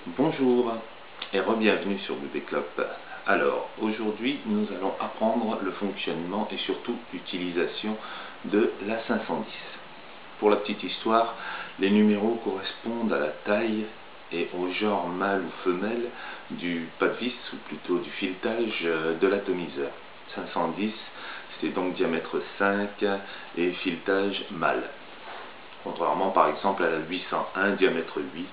Bonjour et re-bienvenue sur BBClub. Alors aujourd'hui nous allons apprendre le fonctionnement et surtout l'utilisation de la 510. Pour la petite histoire, les numéros correspondent à la taille et au genre mâle ou femelle du pas de vis ou plutôt du filetage de l'atomiseur. 510 c'est donc diamètre 5 et filetage mâle. Contrairement par exemple à la 801 diamètre 8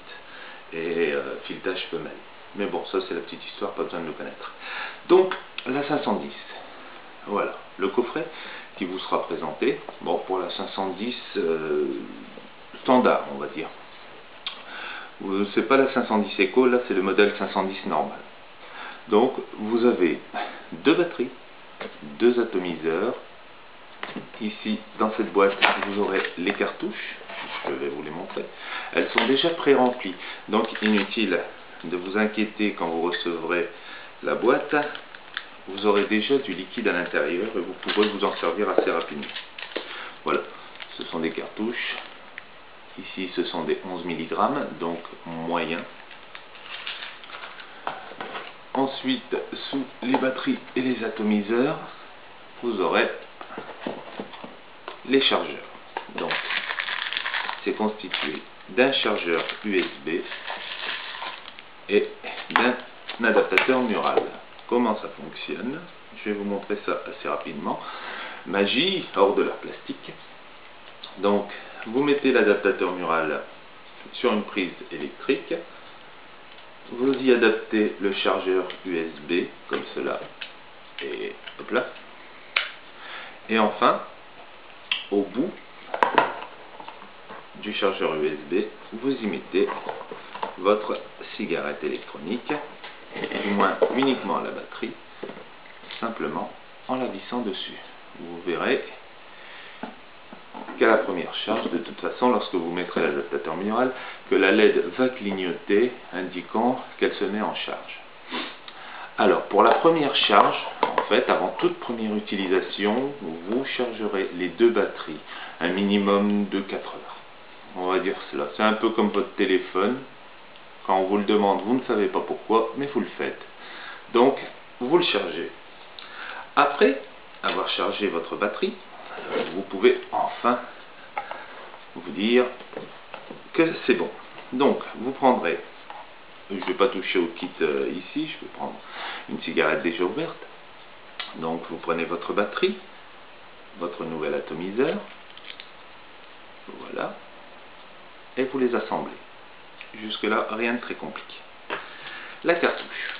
et filetage femelle. Mais bon, ça c'est la petite histoire, pas besoin de le connaître. Donc, la 510. Voilà, le coffret qui vous sera présenté. Bon, pour la 510 standard, on va dire. C'est pas la 510 Eco, là c'est le modèle 510 normal. Donc, vous avez deux batteries, deux atomiseurs. Ici, dans cette boîte, vous aurez les cartouches. Je vais vous les montrer. Elles sont déjà pré-remplies, donc inutile de vous inquiéter quand vous recevrez la boîte. Vous aurez déjà du liquide à l'intérieur et vous pourrez vous en servir assez rapidement. Voilà, ce sont des cartouches. Ici, ce sont des 11 mg, donc moyens. Ensuite, sous les batteries et les atomiseurs, vous aurez les chargeurs. Donc, c'est constitué d'un chargeur USB et d'un adaptateur mural. Comment ça fonctionne? Je vais vous montrer ça assez rapidement. Magie hors de leur plastique. Donc, vous mettez l'adaptateur mural sur une prise électrique. Vous y adaptez le chargeur USB comme cela. Et hop là. Et au bout du chargeur USB, vous y mettez votre cigarette électronique, du moins uniquement la batterie, simplement en la vissant dessus. Vous verrez qu'à la première charge, de toute façon, lorsque vous mettrez l'adaptateur mural, que la LED va clignoter, indiquant qu'elle se met en charge. Alors, pour la première charge, en fait, avant toute première utilisation, vous chargerez les deux batteries, un minimum de 4 heures. On va dire cela. C'est un peu comme votre téléphone. Quand on vous le demande, vous ne savez pas pourquoi, mais vous le faites. Donc, vous le chargez. Après avoir chargé votre batterie, vous pouvez enfin vous dire que c'est bon. Donc, vous prendrez, je ne vais pas toucher au kit ici, je vais prendre une cigarette déjà ouverte. Donc, vous prenez votre batterie, votre nouvel atomiseur, voilà, et vous les assemblez. Jusque là, rien de très compliqué. La cartouche.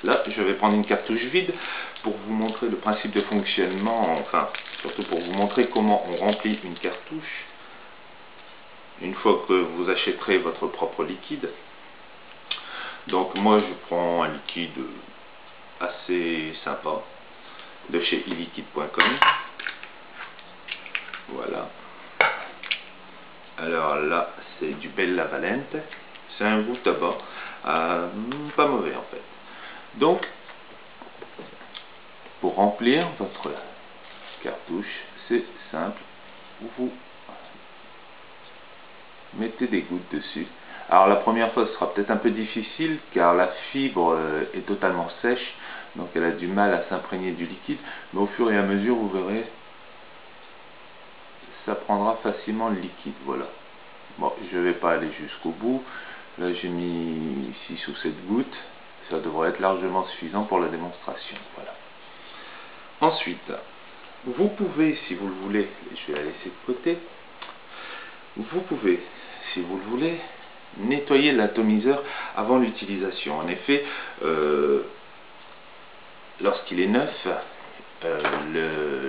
Là, je vais prendre une cartouche vide pour vous montrer le principe de fonctionnement, enfin, surtout pour vous montrer comment on remplit une cartouche une fois que vous achèterez votre propre liquide. Donc moi, je prends un liquide assez sympa de chez iliquide.com. Voilà. Alors là, c'est du Bella Valente. C'est un goût tabac, pas mauvais en fait. Donc, pour remplir votre cartouche, c'est simple. Vous mettez des gouttes dessus. Alors la première fois, ce sera peut-être un peu difficile car la fibre est totalement sèche, donc elle a du mal à s'imprégner du liquide. Mais au fur et à mesure, vous verrez, ça prendra facilement le liquide. Voilà. Bon, je ne vais pas aller jusqu'au bout. Là, j'ai mis 6 ou 7 gouttes. Ça devrait être largement suffisant pour la démonstration. Voilà. Ensuite, vous pouvez, si vous le voulez, je vais la laisser de côté, vous pouvez, si vous le voulez, nettoyer l'atomiseur avant l'utilisation. En effet, lorsqu'il est neuf,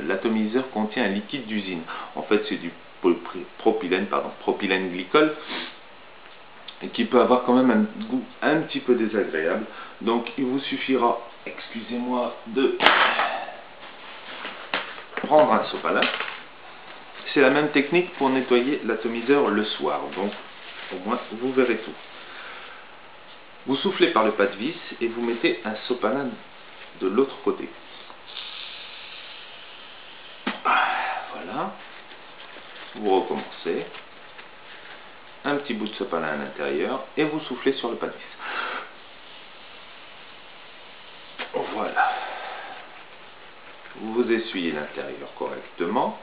l'atomiseur contient un liquide d'usine. En fait, c'est du propylène glycol, et qui peut avoir quand même un goût un petit peu désagréable. Donc, il vous suffira, excusez-moi, de prendre un sopalin. C'est la même technique pour nettoyer l'atomiseur le soir. Donc, au moins, vous verrez tout. Vous soufflez par le pas de vis et vous mettez un sopalin de l'autre côté. Voilà. Vous recommencez. un petit bout de sopalin à l'intérieur et vous soufflez sur le panisse. Voilà. Vous essuyez l'intérieur correctement.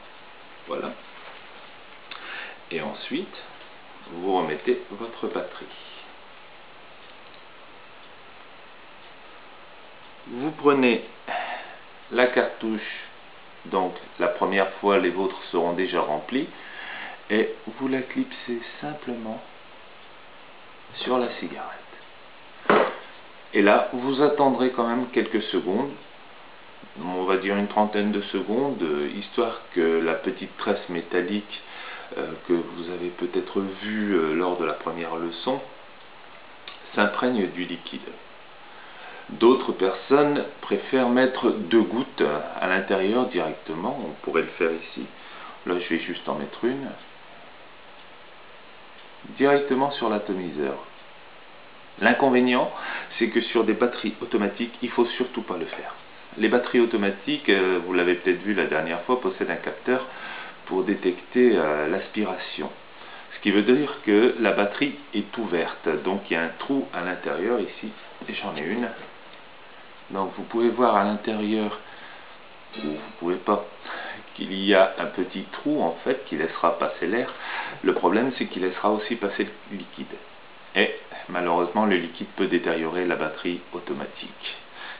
Voilà. Et ensuite, vous remettez votre batterie. Vous prenez la cartouche, donc la première fois les vôtres seront déjà remplis, et vous la clipsez simplement sur la cigarette. Et là, vous attendrez quand même quelques secondes, on va dire une trentaine de secondes, histoire que la petite tresse métallique que vous avez peut-être vue lors de la première leçon s'imprègne du liquide. D'autres personnes préfèrent mettre 2 gouttes à l'intérieur directement, on pourrait le faire ici. Là, je vais juste en mettre une. Directement sur l'atomiseur. L'inconvénient, c'est que sur des batteries automatiques, il ne faut surtout pas le faire. Les batteries automatiques, vous l'avez peut-être vu la dernière fois, possèdent un capteur pour détecter l'aspiration. Ce qui veut dire que la batterie est ouverte, donc il y a un trou à l'intérieur ici, et j'en ai une. Donc vous pouvez voir à l'intérieur, ou vous ne pouvez pas, qu'il y a un petit trou en fait qui laissera passer l'air. Le problème c'est qu'il laissera aussi passer le liquide. Et malheureusement le liquide peut détériorer la batterie automatique.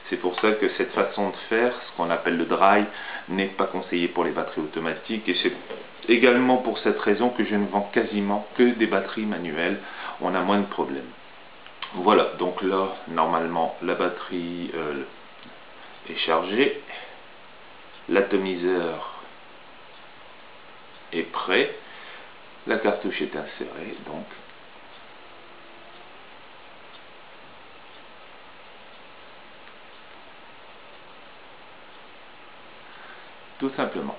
C'est pour ça que cette façon de faire, ce qu'on appelle le dry, n'est pas conseillé pour les batteries automatiques. Et c'est également pour cette raison que je ne vends quasiment que des batteries manuelles. On a moins de problèmes. Voilà, donc là, normalement, la batterie est chargée. L'atomiseur est prêt. La cartouche est insérée, donc. Tout simplement.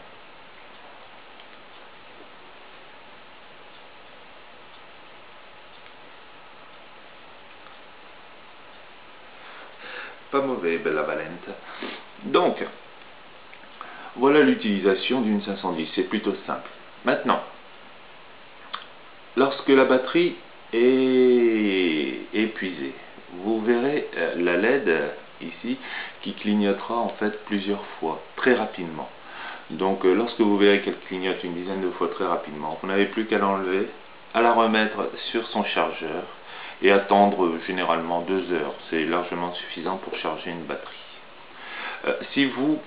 Pas mauvais, Bella Valente. Donc, voilà l'utilisation d'une 510, c'est plutôt simple. Maintenant, lorsque la batterie est épuisée, vous verrez la LED ici qui clignotera en fait plusieurs fois, très rapidement. Donc lorsque vous verrez qu'elle clignote une dizaine de fois très rapidement, vous n'avez plus qu'à l'enlever, à la remettre sur son chargeur et attendre généralement 2 heures. C'est largement suffisant pour charger une batterie. Si vous,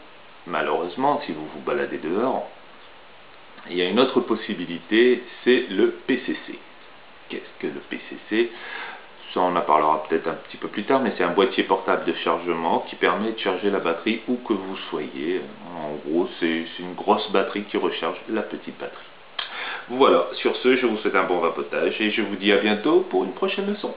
malheureusement, si vous vous baladez dehors, il y a une autre possibilité, c'est le PCC. Qu'est-ce que le PCC? Ça, on en parlera peut-être un petit peu plus tard, mais c'est un boîtier portable de chargement qui permet de charger la batterie où que vous soyez. En gros, c'est une grosse batterie qui recharge la petite batterie. Voilà, sur ce, je vous souhaite un bon vapotage et je vous dis à bientôt pour une prochaine leçon.